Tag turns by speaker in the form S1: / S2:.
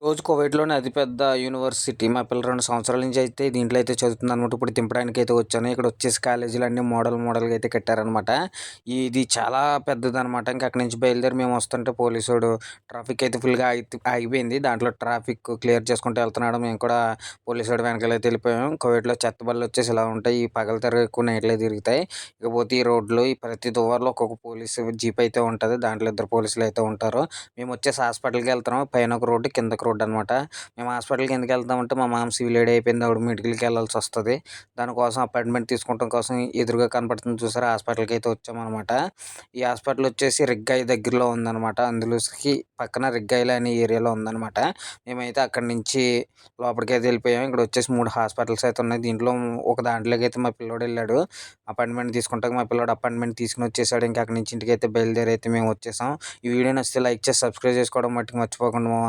S1: రోజు కువైట్‌లోనే అతిపెద్ద యూనివర్సిటీ. మా పిల్ల 2 సంవత్సరాల నుంచి అయితే దీంట్లో అయితే చదువుతుందనమాట. ఇప్పుడు దింపడానికైతే వచ్చాను. ఇక్కడొచ్చేసి కాలేజీలన్నీ మోడల్‌గా అయితే కట్టారనమాట. ఇది చాలా పెద్దదనమాట. ఇంక అక్కడి నుంచి బయలుదేరి మేము వస్తుంటే పోలీసోడు ట్రాఫిక్ అయితే ఫుల్‌గా ఆగిపోయింది. దాంట్లో ట్రాఫిక్ క్లియర్ చేసుకుంటూ వెళ్తున్నాడు. మేము కూడా పోలీసోడి వెనకాలైతే వెళ్ళిపోయాం. కువైట్‌లో చెత్త బళ్ళొచ్చేసి ఇలా ఉంటాయి. ఈ పగలు ఎక్కువ నైట్‌లో తిరుగుతాయి. ఇకపోతే ఈ రోడ్లు ఈ ప్రతి దువ్వారలో ఒక్కొక్క పోలీసు జీప్ అయితే ఉంటది. దాంట్లో ఇద్దరు పోలీసులైతే ఉంటారు. మేమొచ్చేసి హాస్పిటల్‌కి వెళ్తున్నాం. పైన ఒక రోడ్డు, కిందొక రోడ్డు అనమాట. మేము హాస్పిటల్‌కి ఎందుకు వెళ్తామంటే మా మామ సివిల్ ఐడీ అయిపోయింది. ఆవిడ మెడికల్‌కి వెళ్ళాల్సొస్తది. దానికోసం అపాయింట్మెంట్ తీసుకోవడం కోసం ఎదురుగా కనపడుతుంది చూసారా హాస్పిటల్‌కి అయితే వచ్చామనమాట. ఈ హాస్పిటల్ వచ్చేసి రిగ్గాయి దగ్గరలో ఉందనమాట. అందులోకి పక్కన రిగ్గాయిలో అనే ఏరియాలో ఉందనమాట. మేమైతే అక్కడి నుంచి లోపలికైతే వెళ్ళిపోయాం. ఇక్కడ వచ్చేసి 3 హాస్పిటల్స్ అయితే ఉన్నాయి. దీంట్లో ఒక దాంట్లోకి అయితే మా పిల్లోడు వెళ్ళాడు. అపాయింట్మెంట్ తీసుకుంటానికి మా పిల్లోడు అపాయింట్మెంట్ తీసుకొని వచ్చేసాడు. ఇంకా అక్కడి నుంచి ఇంటికైతే బయలుదేరి అయితే మేము వచ్చేసాం. ఈ వీడియో నచ్చితే లైక్ చేసి సబ్స్క్రైబ్ చేసుకోవడం మట్టుకు మర్చిపోకండి మామ.